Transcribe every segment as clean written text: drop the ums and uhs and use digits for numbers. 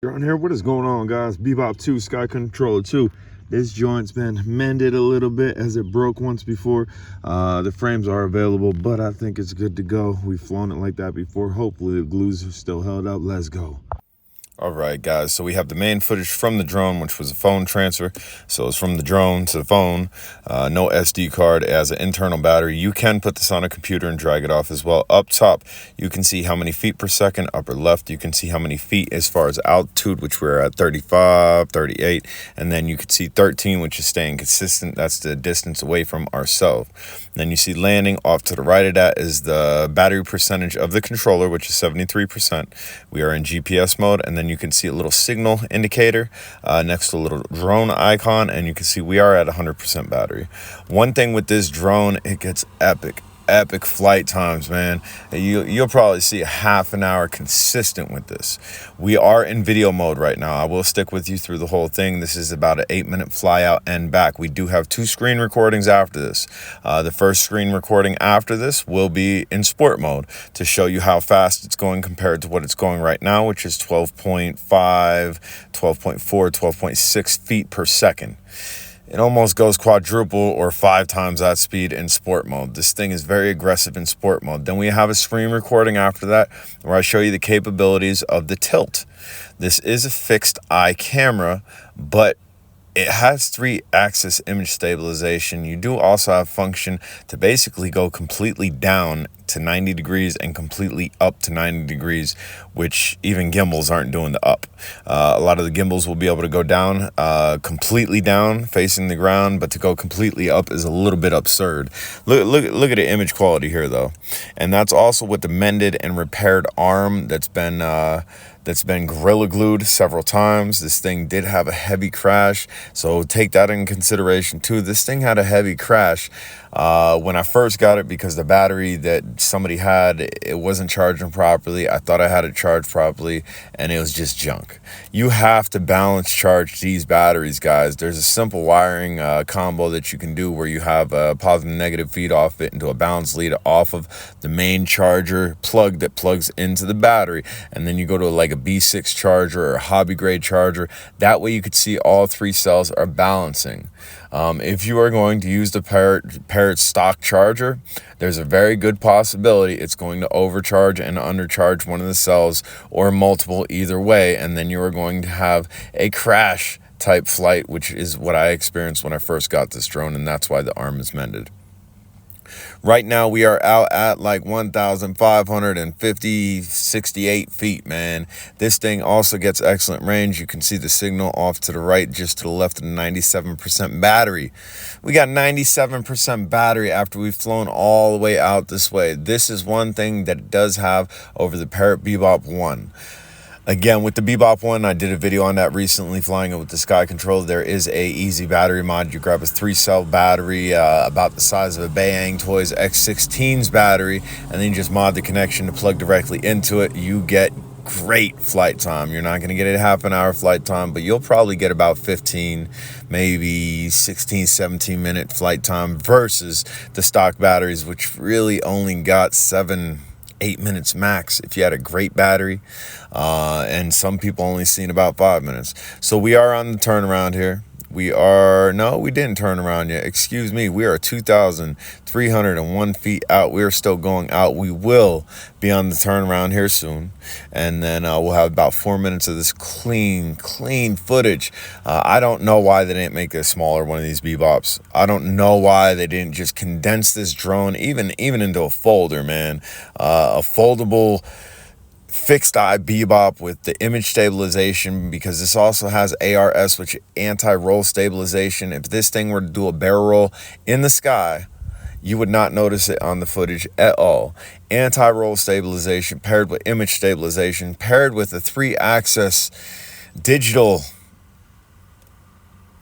Drone here. What is going on, guys? Bebop 2, Sky Controller 2. This joint's been mended a little bit as it broke once before. The frames are available, but I think it's good to go. We've flown it like that before. Hopefully the glues are still held up. Let's go. All right, guys, so we have the main footage from the drone, which was a phone transfer. So it's from the drone to the phone, no SD card, it has an internal battery. You can put this on a computer and drag it off as well. Up top, you can see how many feet per second. Upper left, you can see how many feet as far as altitude, which we're at 35, 38. And then you can see 13, which is staying consistent. That's the distance away from ourselves. Then you see landing. Off to the right of that is the battery percentage of the controller, which is 73%. We are in GPS mode, and then you can see a little signal indicator next to a little drone icon, and you can see we are at 100% battery. One thing with this drone, it gets epic flight times, man. You'll probably see a half an hour consistent with this. We are in video mode right now. I will stick with you through the whole thing. This is about an 8-minute fly out and back. We do have 2 screen recordings after this. The first screen recording after this will be in sport mode to show you how fast it's going compared to what it's going right now, which is 12.5, 12.4, 12.6 feet per second. It almost goes quadruple or 5 times that speed in sport mode. This thing is very aggressive in sport mode. Then we have a screen recording after that where I show you the capabilities of the tilt. This is a fixed eye camera, but it has 3-axis image stabilization. You do also have function to basically go completely down to 90 degrees and completely up to 90 degrees, which even gimbals aren't doing the up. A lot of the gimbals will be able to go down, completely down, facing the ground, but to go completely up is a little bit absurd. Look at the image quality here, though. And that's also with the mended and repaired arm that's been Gorilla Glued several times. This thing did have a heavy crash, so take that in consideration too. This thing had a heavy crash when I first got it because the battery that somebody had, it wasn't charging properly. I thought I had it charged properly, and it was just junk. You have to balance charge these batteries, guys. There's a simple wiring combo that you can do where you have a positive and negative feed off it into a balance lead off of the main charger plug that plugs into the battery, and then you go to like a B6 charger or a hobby grade charger. That way you could see all 3 cells are balancing. If you are going to use the Parrot stock charger, there's a very good possibility it's going to overcharge and undercharge one of the cells or multiple, either way, and then you are going to have a crash type flight, which is what I experienced when I first got this drone, and that's why the arm is mended. Right now, we are out at like 1,568 feet, man. This thing also gets excellent range. You can see the signal off to the right, just to the left of the 97% battery. We got 97% battery after we've flown all the way out this way. This is one thing that it does have over the Parrot Bebop 1. Again, with the Bebop 1, I did a video on that recently, flying it with the Sky Controller. There is a easy battery mod. You grab a 3-cell battery about the size of a Bayang Toys X16's battery, and then you just mod the connection to plug directly into it. You get great flight time. You're not going to get a half an hour flight time, but you'll probably get about 15, maybe 16, 17 minute flight time versus the stock batteries, which really only got 7-8 minutes max if you had a great battery, and some people only seen about 5 minutes. So we are on the turnaround here. We didn't turn around yet. Excuse me. We are 2,301 feet out. We are still going out. We will be on the turnaround here soon. And then we'll have about 4 minutes of this clean footage. I don't know why they didn't make a smaller one of these Bebops. I don't know why they didn't just condense this drone even into a folder, man. A foldable fixed eye Bebop with the image stabilization, because this also has ARS, which anti-roll stabilization. If this thing were to do a barrel roll in the sky, you would not notice it on the footage at all. Anti-roll stabilization paired with image stabilization paired with a 3-axis digital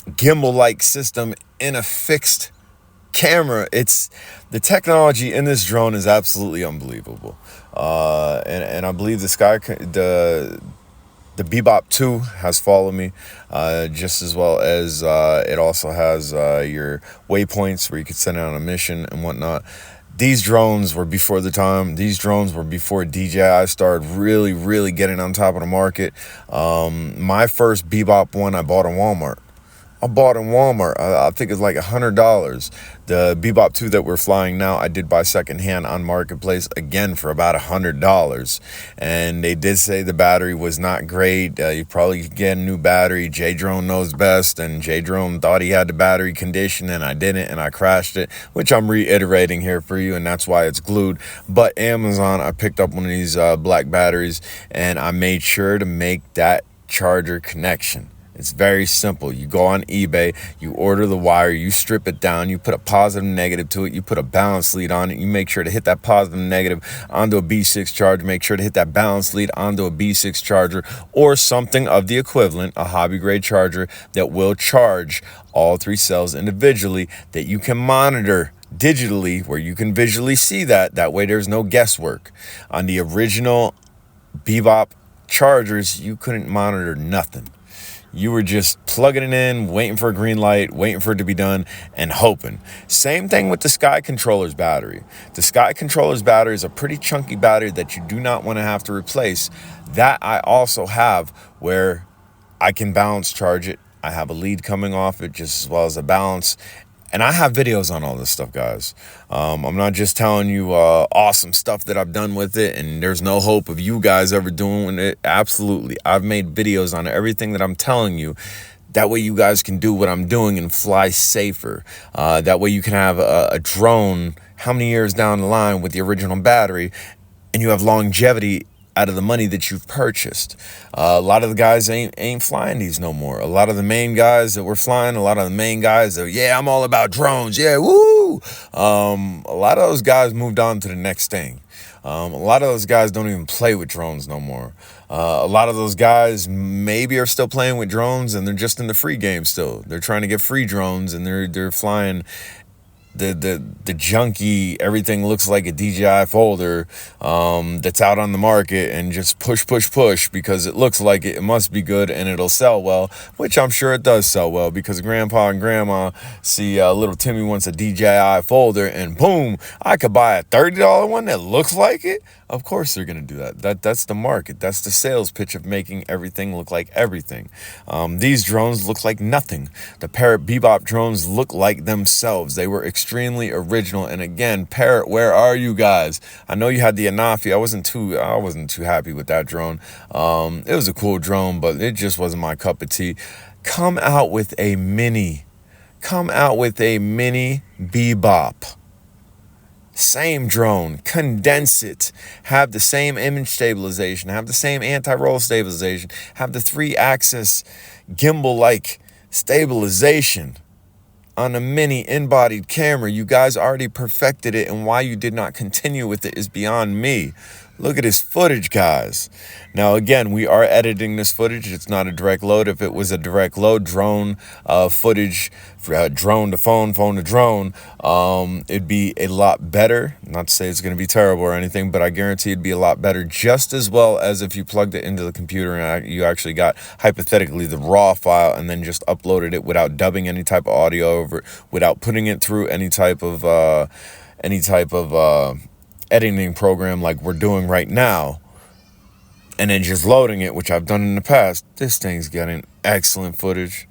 gimbal-like system in a fixed camera. It's the technology in this drone is absolutely unbelievable. And I believe the Bebop 2 has followed me, just as well as it also has your waypoints where you could send out on a mission and whatnot. these drones were before the time. These drones were before DJI started really getting on top of the market. My first Bebop one I bought in Walmart. I think it's like $100. The Bebop 2 that we're flying now, I did buy secondhand on Marketplace, again for about $100. And they did say the battery was not great. You probably could get a new battery. J-Drone knows best, and J-Drone thought he had the battery condition, and I didn't, and I crashed it, which I'm reiterating here for you, and that's why it's glued. But Amazon, I picked up one of these black batteries, and I made sure to make that charger connection. It's very simple. You go on eBay, you order the wire, you strip it down, you put a positive and negative to it, you put a balance lead on it, you make sure to hit that positive and negative onto a B6 charger, make sure to hit that balance lead onto a B6 charger or something of the equivalent, a hobby grade charger that will charge all 3 cells individually, that you can monitor digitally where you can visually see that. That way there's no guesswork. On the original Bebop chargers, you couldn't monitor nothing. You were just plugging it in, waiting for a green light, waiting for it to be done, and hoping. Same thing with the Sky Controller's battery. The Sky Controller's battery is a pretty chunky battery that you do not want to have to replace. That I also have, where I can balance charge it. I have a lead coming off it just as well as a balance. And I have videos on all this stuff, guys. I'm not just telling you awesome stuff that I've done with it, and there's no hope of you guys ever doing it. Absolutely. I've made videos on everything that I'm telling you. That way you guys can do what I'm doing and fly safer. That way you can have a drone how many years down the line with the original battery, and you have longevity out of the money that you've purchased. A lot of the guys ain't flying these no more. A lot of the main guys that were flying, a lot of the main guys that, yeah, I'm all about drones, yeah, woo! A lot of those guys moved on to the next thing. A lot of those guys don't even play with drones no more. A lot of those guys maybe are still playing with drones, and they're just in the free game still. They're trying to get free drones, and they're flying the junky, everything looks like a DJI folder that's out on the market, and just push because it looks like it must be good and it'll sell well, which I'm sure it does sell well, because grandpa and grandma see little Timmy wants a DJI folder, and boom, I could buy a $30 one that looks like it. Of course they're gonna do that. That's the market. That's the sales pitch of making everything look like everything. These drones look like nothing. The Parrot Bebop drones look like themselves. They were extremely original. And again, Parrot, where are you guys? I know you had the Anafi. I wasn't too happy with that drone. It was a cool drone, but it just wasn't my cup of tea. Come out with a mini Bebop. Same drone, condense it, have the same image stabilization, have the same anti-roll stabilization, have the 3-axis gimbal-like stabilization on a mini in-bodied camera. You guys already perfected it, and why you did not continue with it is beyond me. Look at this footage, guys. Now, again, we are editing this footage. It's not a direct load. If it was a direct load, drone footage, drone to phone, phone to drone, it'd be a lot better. Not to say it's going to be terrible or anything, but I guarantee it'd be a lot better, just as well as if you plugged it into the computer and you actually got, hypothetically, the raw file and then just uploaded it without dubbing any type of audio over it, without putting it through any type of editing program like we're doing right now, and then just loading it, which I've done in the past. This thing's getting excellent footage.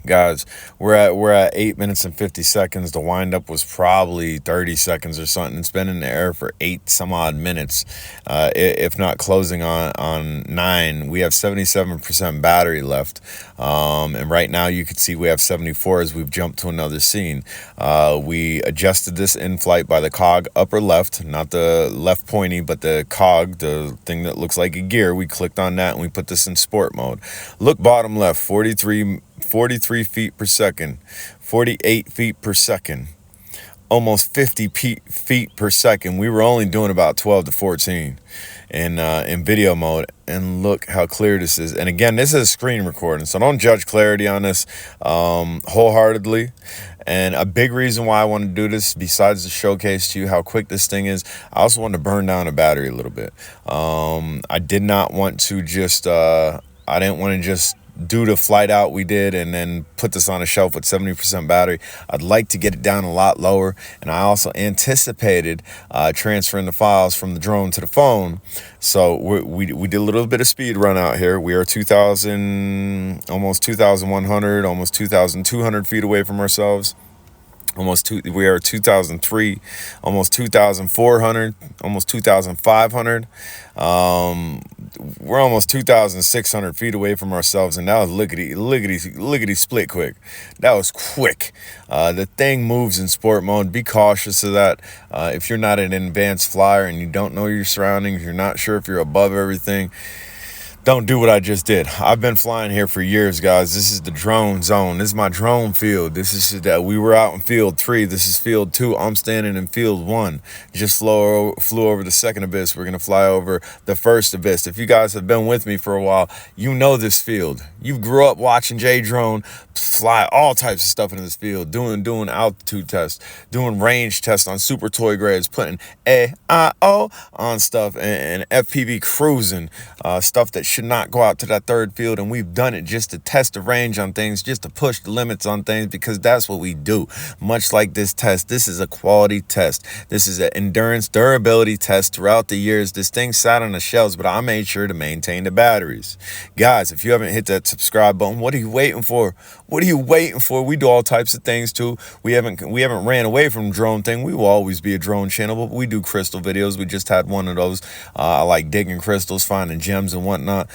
Guys, we're at 8 minutes and 50 seconds. The windup was probably 30 seconds or something. It's been in the air for 8 some odd minutes, if not closing on 9. We have 77% battery left, and right now you can see we have 74 as we've jumped to another scene. We adjusted this in flight by the cog upper left, not the left pointy, but the cog, the thing that looks like a gear. We clicked on that and we put this in sport mode. Look bottom left, 43 feet per second, 48 feet per second, almost 50 feet per second. We were only doing about 12 to 14 in video mode, and look how clear this is. And again, this is a screen recording, so don't judge clarity on this wholeheartedly. And a big reason why I want to do this, besides to showcase to you how quick this thing is, I also want to burn down the battery a little bit. I did not want to just I didn't want to just do the flight out we did and then put this on a shelf with 70% battery. I'd like to get it down a lot lower, and I also anticipated transferring the files from the drone to the phone. So we did a little bit of speed run out here. We are 2,000, almost 2,100, almost 2,200 feet away from ourselves. We are 2003, almost 2,400, almost 2,500. We're almost 2,600 feet away from ourselves, and that was lickety split quick. That was quick. The thing moves in sport mode. Be cautious of that. If you're not an advanced flyer and you don't know your surroundings, you're not sure if you're above everything, don't do what I just did. I've been flying here for years, guys. This is the drone zone. This is my drone field. This is that we were out in field 3. This is field 2. I'm standing in field 1. Just flew over the second abyss. We're gonna fly over the first abyss. If you guys have been with me for a while, you know this field. You grew up watching J Drone fly all types of stuff into this field, doing altitude tests, doing range tests on super toy grades, putting AIO on stuff, and FPV cruising, stuff that should not go out to that third field. And we've done it just to test the range on things, just to push the limits on things, because that's what we do. Much like this test, this is a quality test. This is an endurance durability test. Throughout the years, this thing sat on the shelves, but I made sure to maintain the batteries. Guys, if you haven't hit that subscribe button, what are you waiting for? What are you waiting for? We do all types of things too. We haven't ran away from the drone thing. We will always be a drone channel, but we do crystal videos. We just had one of those. I like digging crystals, finding gems and whatnot.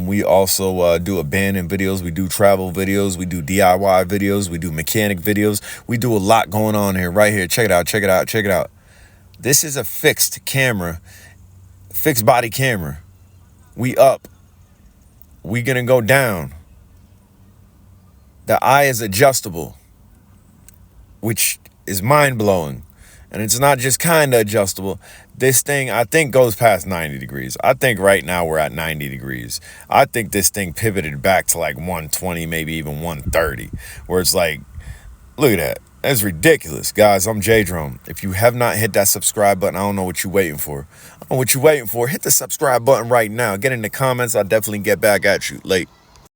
We also do abandoned videos. We do travel videos. We do DIY videos. We do mechanic videos. We do a lot going on here, right here. Check it out. Check it out. Check it out. This is a fixed camera, fixed body camera. We up. We gonna go down. The eye is adjustable, which is mind-blowing. And it's not just kind of adjustable. This thing, I think, goes past 90 degrees. I think right now we're at 90 degrees. I think this thing pivoted back to like 120, maybe even 130, where it's like, look at that. That's ridiculous. Guys, I'm J Drone. If you have not hit that subscribe button, I don't know what you're waiting for. I don't know what you're waiting for. Hit the subscribe button right now. Get in the comments. I'll definitely get back at you. Late.